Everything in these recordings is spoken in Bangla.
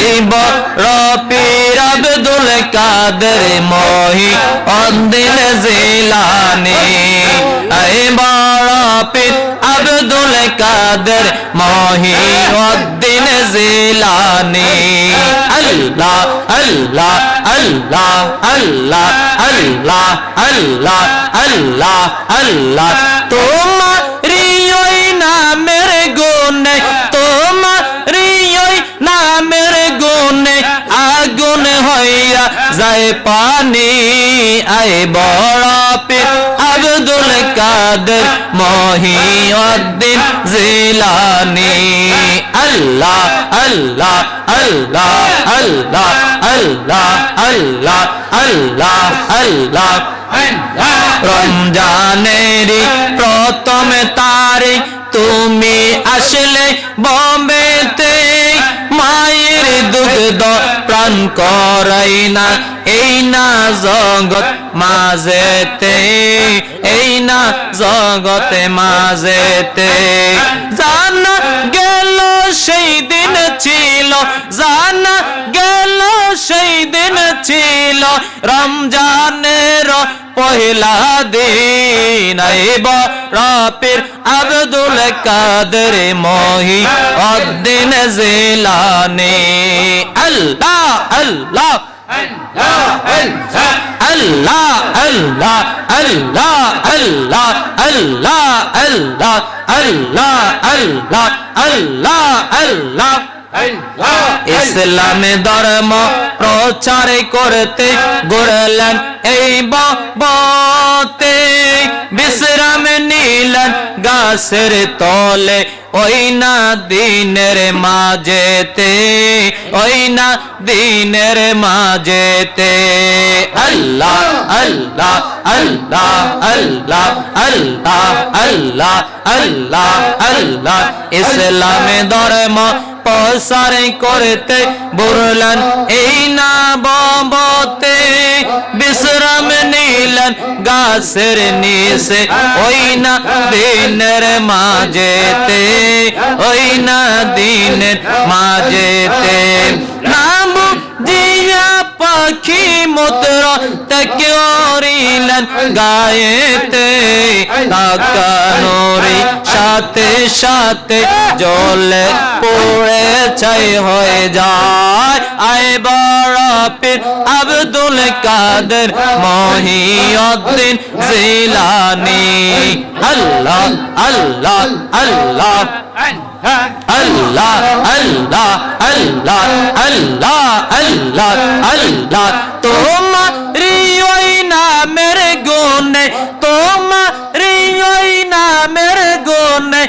এই বড় পীর আব্দুল কাদের মহিউদ্দিন জিলানী এই বড় পীর আব্দুল কাদের মহিউদ্দিন জিলানী আল্লাহ আল্লাহ আল্লাহ আল্লাহ আল্লাহ আল্লাহ আল্লাহ আল্লাহ তোমারি ওই নামের গুণে তোমারি ওই নামের গুণে আগুন হইয়া যায় পানি আয় বড় পীর আব্দুল কাদের মহিউদ্দিন জিলানী আল্লাহ আল্লাহ আল্লাহ আল্লাহ আল্লাহ আল্লাহ আল্লাহ আল্লাহ রমজানেরই প্রথম তারিখ তুমি আসলে বোম্বেতে মায়ের দুগ্ধ প্রাণ করাই না এই না জগৎ মাঝেতে এই না জগতে মাঝেতে জানা গেল সেই দিন ছিল জানা গেল সেই দিন ছিল রমজানের পহেলা দিন এই বড় পীর আব্দুল কাদের মহিউদ্দিন জিলানী আল্লাহ আল্লাহ আল্লাহ আল্লাহ আল্লাহ আল্লাহ আল্লাহ আল্লাহ আল্লাহ আল্লাহ আল্লাহ আল্লাহ ইসলাম ধর্ম প্রচার করতে ঘুরলেন এই বতে বিশ্রাম নিলেন গাছের তলে ওই না দিনের মাঝেতে ওই না দিনের মাঝেতে আল্লাহ আল্লাহ আল্লাহ আল্লাহ আল্লাহ আল্লাহ আল্লাহ আল্লাহ ইসলাম ধর্ম প্রচার করতে ঘুরলেন এই না বতে বিশ্রাম নিলেন গাছের নিচে ওই না দিনের মাঝেতে ওই না দিনের মাঝেতে নাম দিয়া পাখি মূত্র থেকে ওরিলেন গায়েতে তাকানোরি সাথে সাথে জলে পড়ে ছাই হয়ে যায় আয় বড় পীর আব্দুল কাদের মহিউদ্দিন জিলানী আল্লাহ আল্লাহ আল্লাহ আল্লাহ আল্লাহ আল্লাহ আল্লাহ আল্লাহ আল্লাহ তোমারি ওই নামের গুণে তোমারি ওই নামের গুণে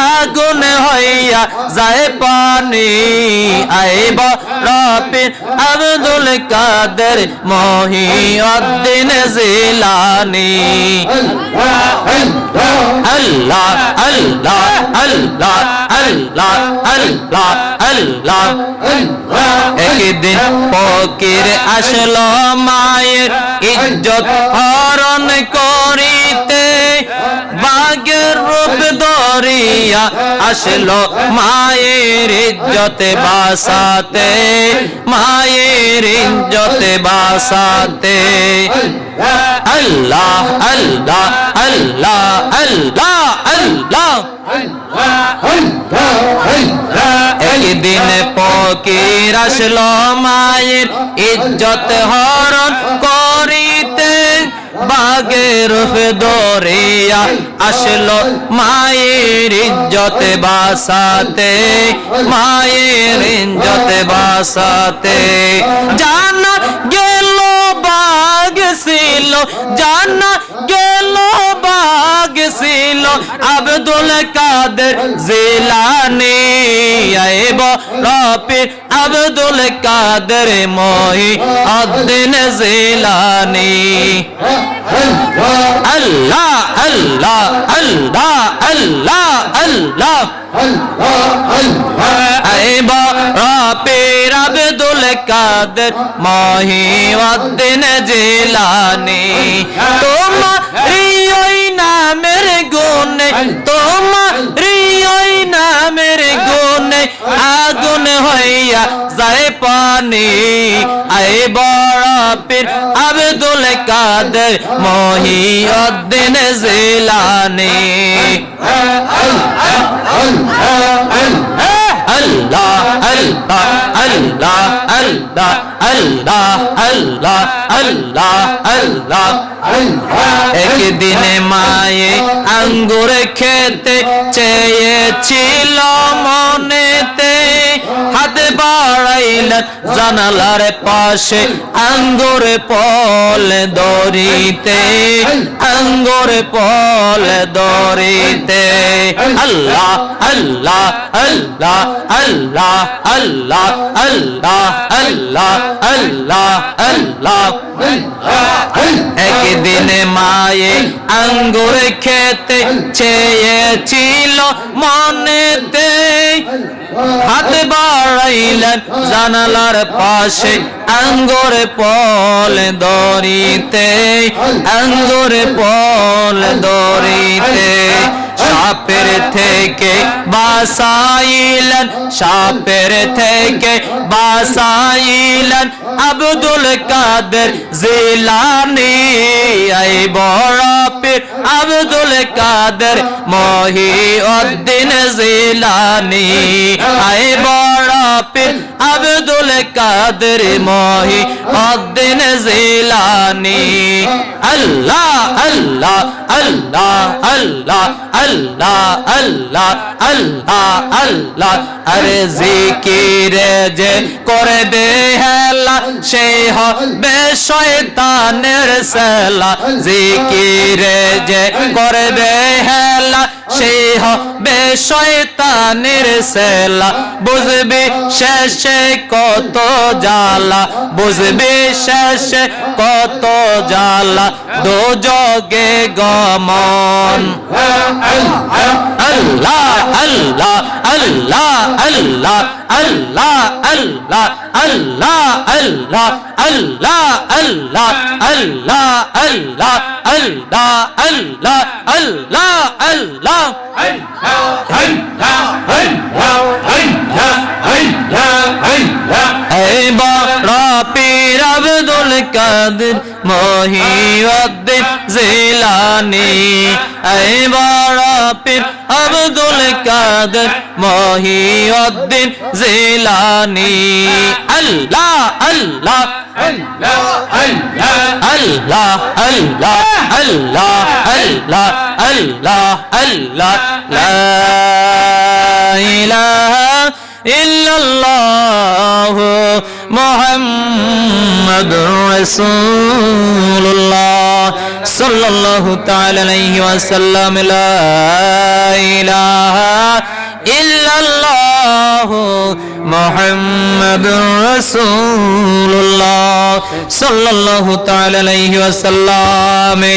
আগুন হইয়া যায় পানি আয় বড় পীর আব্দুল কাদের মহিউদ্দিন জিলানী আল্লাহ আল্লাহ আল্লাহ আল্লাহ আল্লাহ আল্লাহ একদিন ফকির আসলো মায়ের ইজ্জত হরণ করিতে বাগের রূপ ধরিয়া আসলো মায়ের ইজ্জতে বাসাতে মায়ের ইজ্জতে বাসাতে আল্লাহ আল্লাহ আল্লাহ আল্লাহ আল্লাহ একদিন ফকির আসলো মায়ের ইজ্জত হরণ করিতে বাগের রূপ ধরিয়া আসলো মায়ের ইজ্জতে বাসাতে মায়ের ইজ্জতে বাসাতে জানা গেল বাগ ছিল জানা গেল বাগ ছিল আব্দুল কাদের জিলানী আয় বড় পীর আব্দুল কাদের মহিউদ্দিন জিলানী আল্লাহ আল্লাহ আল্লাহ আল্লাহ আল্লাহ আয় বড় পীর আব্দুল কাদের মহিউদ্দিন জিলানী তোমারি ওই নামের গুণে তোমারি ওই নামের গুণে আগুন হইয়া যায় পানি আয় বড় পীর আব্দুল কাদের মহিউদ্দিন জিলানী আল্লাহ আল্লাহ আল্লাহ আল্লাহ আল্লাহ আল্লাহ আল্লাহ আল্লাহ একদিনে মায়ে আঙ্গুর খেতে চেয়েছিল মনেতে হাত বাড়াইলেন জানালার পাশে আঙ্গুর ফল দড়িতে আঙ্গুর ফল দড়িতে আল্লাহ আল্লাহ আল্লাহ আল্লাহ আল্লাহ আল্লাহ আল্লাহ আল্লাহ আল্লাহ একদিনে মায়ে আঙ্গুর খেতে চেয়েছিল মনেতে হাত বাড়াইলেন জানালার পাশে আঙ্গুর ফল দড়িতে আঙ্গুর ফল দড়িতে সাপের থেকে বাঁচাইলেন সাপের থেকে বাঁচাইলেন আব্দুল কাদের জিলানী আয় বড় পীর আব্দুল কাদের মহিউদ্দিন জিলানী আয় বড় পীর আব্দুল কাদের মহিউদ্দিন জিলানী আল্লাহ আল্লাহ আল্লাহ আল্লাহ আল্লাহ আল্লাহ আল্লাহ আল্লাহ আরে জিকিরে যে করবে হেলা সে হবে শয়তানের সেলা জিকিরে যে করবে হেলা সে হবে শয়তানের সেলা বুঝবি শেষে কত জ্বালা বুঝবি শেষে কত জ্বালা দোজগে গমন আল্লাহ আল্লাহ আল্লাহ আল্লাহ আল্লাহ আল্লাহ আল্লাহ আল্লাহ আল্লাহ আল্লাহ আল্লাহ আল্লাহ আল্লাহ আল্লাহ আল্লাহ আল্লাহ এই বড় পীর আব্দুল কাদের মহিউদ্দিন জিলানী এই বড় পীর আব্দুল কাদের মহিউদ্দিন জিলানী আল্লাহ আল্লাহ আল্লাহ আল্লাহ আল্লাহ আল্লাহ আল্লাহ আল্লাহ আল্লাহ লা ইলাহা ইল্লাল্লাহ মুহাম্মাদুর রাসূলুল্লাহ সাল্লাল্লাহু তাআলা আলাইহি ওয়াসাল্লাম লা ইলাহা ইল্লাল্লাহ মুহাম্মাদুর রাসূলুল্লাহ সাল্লাল্লাহু তাআলা আলাইহি ওয়াসাল্লাম